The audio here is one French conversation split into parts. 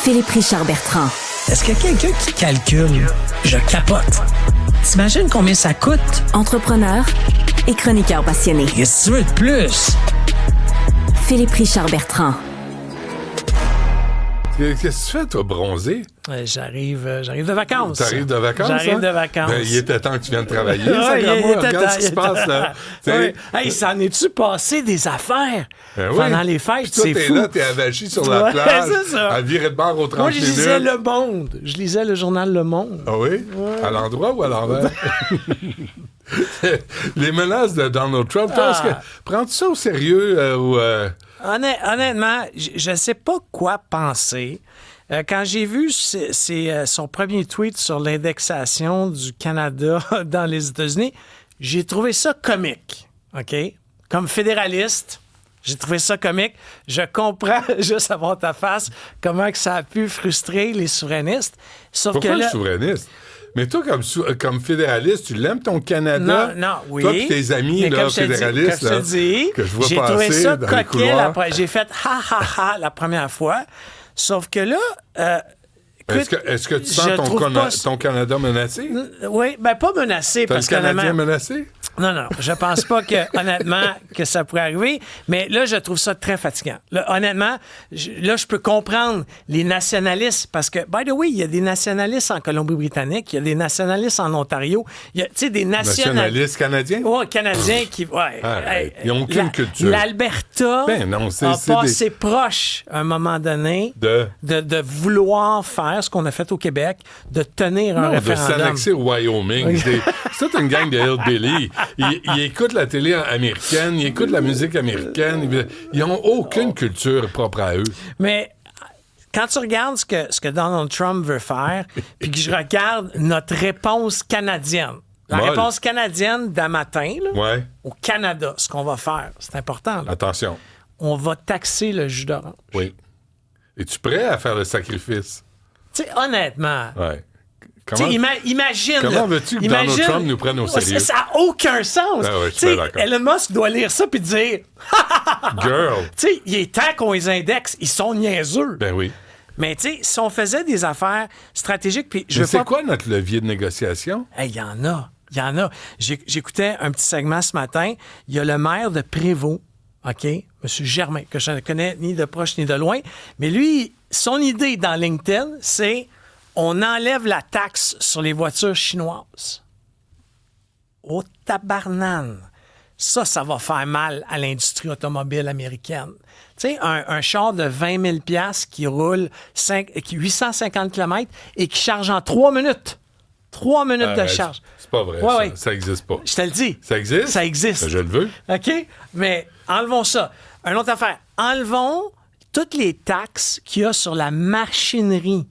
Philippe Richard Bertrand. Est-ce qu'il y a quelqu'un qui calcule? Je capote. T'imagines combien ça coûte? Entrepreneur et chroniqueur passionné. Qu'est-ce que tu veux de plus? Philippe Richard Bertrand. Qu'est-ce que tu fais, toi, bronzé? J'arrive de vacances. T'arrives de vacances, J'arrive de vacances. Ben, il était temps que tu viennes travailler. Regarde ce qui se passe, là. Oui. Hey, s'en est-tu passé des affaires pendant les fêtes? Puis toi, C'est fou. là, t'es avachi sur la plage, c'est ça. à virer de bord aux 30 Moi, je minutes. lisais Le Monde. Je lisais le journal Le Monde. Ah oui? Ouais. À l'endroit ou à l'envers? Les menaces de Donald Trump, toi, prends-tu ça au sérieux ou... Honnêtement, je ne sais pas quoi penser. Quand j'ai vu son premier tweet sur l'indexation du Canada dans les États-Unis, j'ai trouvé ça comique. OK? Comme fédéraliste, j'ai trouvé ça comique. Je comprends, juste à voir ta face, comment que ça a pu frustrer les souverainistes. Sauf Pourquoi que là, le souverainiste? Mais toi, comme fédéraliste, tu l'aimes ton Canada? Non, oui. Toi et tes amis là, fédéralistes, comme je te dis, que je vois j'ai passer trouvé ça dans les coquet. couloirs. J'ai fait ha la première fois. Sauf que là... Est-ce que tu sens ton Canada menacé? Oui, ben pas menacé. T'as Parce le Canadien qu'honnêtement... menacé? Non, je pense pas que, honnêtement, que ça pourrait arriver, mais là, je trouve ça très fatigant. Là, honnêtement, je peux comprendre les nationalistes, parce que, by the way, il y a des nationalistes en Colombie-Britannique, il y a des nationalistes en Ontario, il y a, tu sais, des nationalistes canadiens? Oui, canadiens qui... Ouais, ils n'ont aucune culture. L'Alberta a passé proche, à un moment donné, de vouloir faire ce qu'on a fait au Québec, de tenir un référendum. De s'annexer au Wyoming. C'est toute une gang de hillbilly. Ils écoutent la télé américaine, ils écoutent la musique américaine. Ils n'ont aucune culture propre à eux. Mais quand tu regardes ce que Donald Trump veut faire, puis que je regarde notre réponse canadienne, réponse canadienne d'un matin, là, au Canada, ce qu'on va faire, c'est important. Là. Attention. On va taxer le jus d'orange. Oui. Es-tu prêt à faire le sacrifice? Tu sais, honnêtement... Ouais. Imagine. Comment veux-tu que Donald Trump nous prenne au sérieux? Ça n'a aucun sens. Je suis d'accord. Elon Musk doit lire ça puis dire Girl. Tu sais, il est temps qu'on les indexe. Ils sont niaiseux. Ben oui. Mais tu sais, si on faisait des affaires stratégiques, puis c'est quoi notre levier de négociation? Il y en a. Il y en a. J'écoutais un petit segment ce matin. Il y a le maire de Prévost, OK? M. Germain, que je ne connais ni de proche ni de loin. Mais lui, son idée dans LinkedIn, c'est on enlève la taxe sur les voitures chinoises. Au tabarnane. Ça va faire mal à l'industrie automobile américaine. Tu sais, un char de 20 000 $ qui roule 850 km et qui charge en 3 minutes. 3 minutes de charge. C'est pas vrai, ça n'existe pas. Je te le dis. Ça existe? Ça existe. Je le veux. OK? Mais enlevons ça. Une autre affaire. Enlevons toutes les taxes qu'il y a sur la machinerie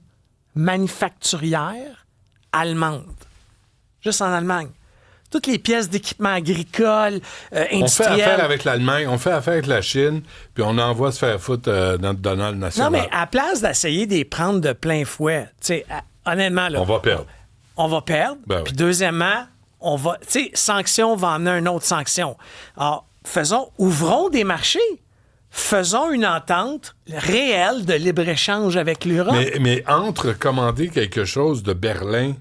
manufacturière allemande. Juste en Allemagne. Toutes les pièces d'équipement agricole, industriel. On fait affaire avec l'Allemagne, on fait affaire avec la Chine, puis on envoie se faire foutre dans le Donald national. Non, mais à place d'essayer de les prendre de plein fouet, tu sais, honnêtement, là... On va perdre. On va perdre. Ben puis oui. Deuxièmement, on va... Tu sais, sanction va emmener une autre sanction. Alors, ouvrons des marchés. Faisons une entente réelle de libre-échange avec l'Europe. Mais entre commander quelque chose de Berlin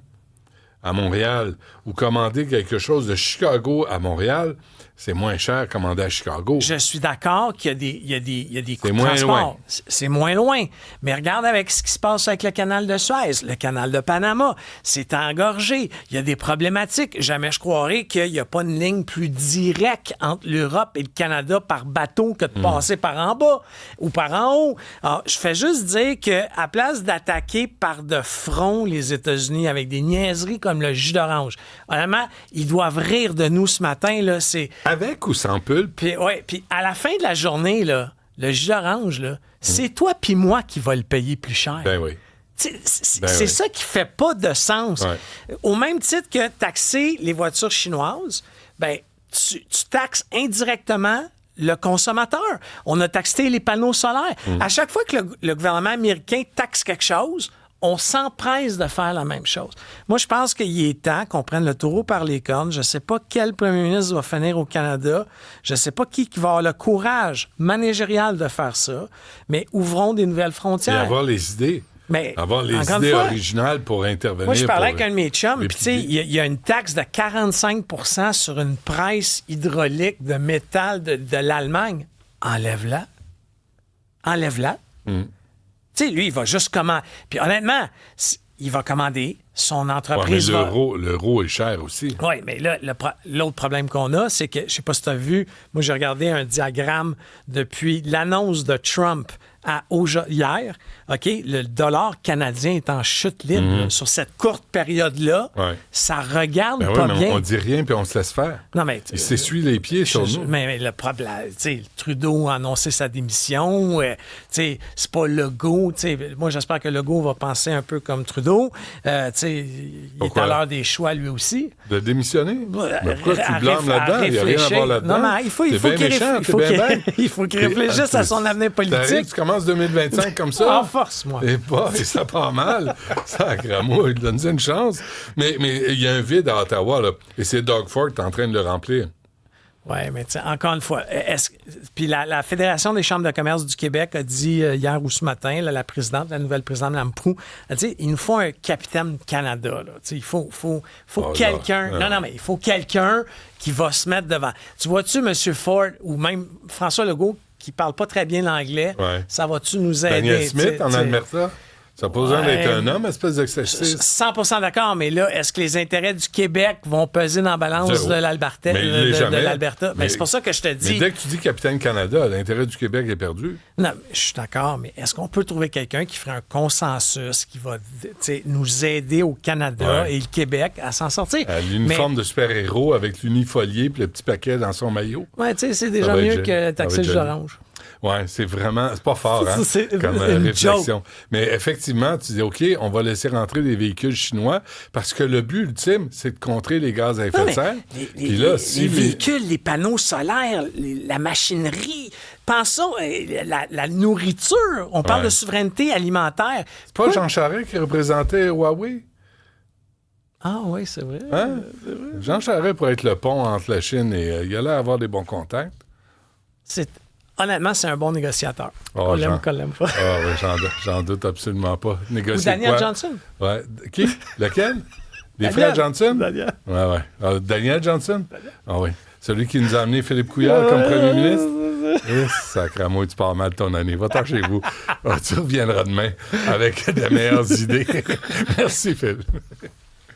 à Montréal ou commander quelque chose de Chicago à Montréal, c'est moins cher commander à Chicago. Je suis d'accord qu'il y a des coûts de moins transport. loin. C'est moins loin. Mais regarde avec ce qui se passe avec le canal de Suez, le canal de Panama. C'est engorgé. Il y a des problématiques. Jamais je croirais qu'il n'y a pas une ligne plus directe entre l'Europe et le Canada par bateau que de passer par en bas ou par en haut. Alors, je fais juste dire qu'à place d'attaquer par de front les États-Unis avec des niaiseries comme le jus d'orange, honnêtement, ils doivent rire de nous ce matin. Là, avec ou sans pulpe? Puis à la fin de la journée, là, le jus d'orange, là, c'est toi puis moi qui va le payer plus cher. Ben oui. C'est ça qui fait pas de sens. Ouais. Au même titre que taxer les voitures chinoises, ben tu taxes indirectement le consommateur. On a taxé les panneaux solaires. À chaque fois que le gouvernement américain taxe quelque chose, on s'empresse de faire la même chose. Moi, je pense qu'il est temps qu'on prenne le taureau par les cornes. Je ne sais pas quel premier ministre va finir au Canada. Je ne sais pas qui va avoir le courage managérial de faire ça. Mais ouvrons des nouvelles frontières. Et avoir les idées. Mais, avoir les encore une idées fois, originales pour intervenir. moi, je parlais pour avec un de mes chums, puis tu sais, répliquer. il y a une taxe de 45 sur une presse hydraulique de métal de l'Allemagne. Enlève-la. Enlève-la. Tu sais, lui, il va juste commander. Puis honnêtement, il va commander, son Ouais, entreprise mais va... l'euro est cher aussi. Oui, mais là, l'autre problème qu'on a, c'est que, je sais pas si tu as vu, moi, j'ai regardé un diagramme depuis l'annonce de Trump hier. OK, le dollar canadien est en chute libre. Là. Sur cette courte période-là, Ouais. ça regarde Ben pas oui, mais bien. on dit rien puis on se laisse faire. Non, mais... Il s'essuie les pieds sur nous. Mais le problème, tu sais, Trudeau a annoncé sa démission. Tu sais, c'est pas Legault. Tu sais, moi, j'espère que Legault va penser un peu comme Trudeau. Tu sais, il Pourquoi? est à l'heure des choix, lui aussi. De démissionner? Mais pourquoi À tu blâmes là-dedans? Il n'y a rien à voir là-dedans. Non, mais il faut T'es qu'il bien méchant, t'es bien bête. il faut qu'il réfléchisse à son avenir T'arrives, politique. tu commences 2025 comme ça? En force, moi. Et ça part mal. Sacrément, il donne une chance. Mais il y a un vide à Ottawa, là. Et c'est Doug Ford qui est en train de le remplir. Oui, mais encore une fois, puis la Fédération des chambres de commerce du Québec a dit hier ou ce matin, là, la nouvelle présidente Mme Proulx, a dit il nous faut un capitaine Canada. Là. Il faut quelqu'un. Non, mais il faut quelqu'un qui va se mettre devant. Tu vois-tu, M. Ford ou même François Legault, qui parle pas très bien l'anglais, ça va-tu nous aider? Daniel Smith en Alberta? Ça n'a pas besoin d'être un homme, espèce de 100% d'accord, mais là, est-ce que les intérêts du Québec vont peser dans la balance Zéro. de l'Alberta? Mais c'est pour ça que je te dis... Mais dès que tu dis capitaine Canada, l'intérêt du Québec est perdu. Non, je suis d'accord, mais est-ce qu'on peut trouver quelqu'un qui ferait un consensus, qui va nous aider au Canada et le Québec à s'en sortir? L'uniforme de super-héros avec l'unifolié et le petit paquet dans son maillot. Oui, tu sais, c'est déjà mieux que taxer le orange. Oui, c'est vraiment... C'est pas fort, hein, comme une réflexion. joke. Mais effectivement, tu dis, OK, on va laisser rentrer des véhicules chinois parce que le but ultime, c'est de contrer les gaz à effet de serre. Puis là, les véhicules, les panneaux solaires, la machinerie... Pensons, la nourriture, on parle de souveraineté alimentaire. C'est pas Jean Charest qui représentait Huawei? Ah oui, c'est vrai. Hein? Jean Charest pourrait être le pont entre la Chine et... il a l'air d'avoir des bons contacts. Honnêtement, c'est un bon négociateur. Oh, qu'on l'aime, qu'on l'aime pas. Ah oui, j'en doute absolument pas. Négocier Ou Daniel quoi? Johnson. Ouais. Qui? Lequel? Les frères Johnson? Daniel. Ouais. Ah, Daniel Johnson? Ah oui. Celui qui nous a amené Philippe Couillard comme premier ministre? Sacrément, tu pars mal ton année. Va-t'en chez vous. Tu reviendras demain avec de meilleures idées. Merci, Phil.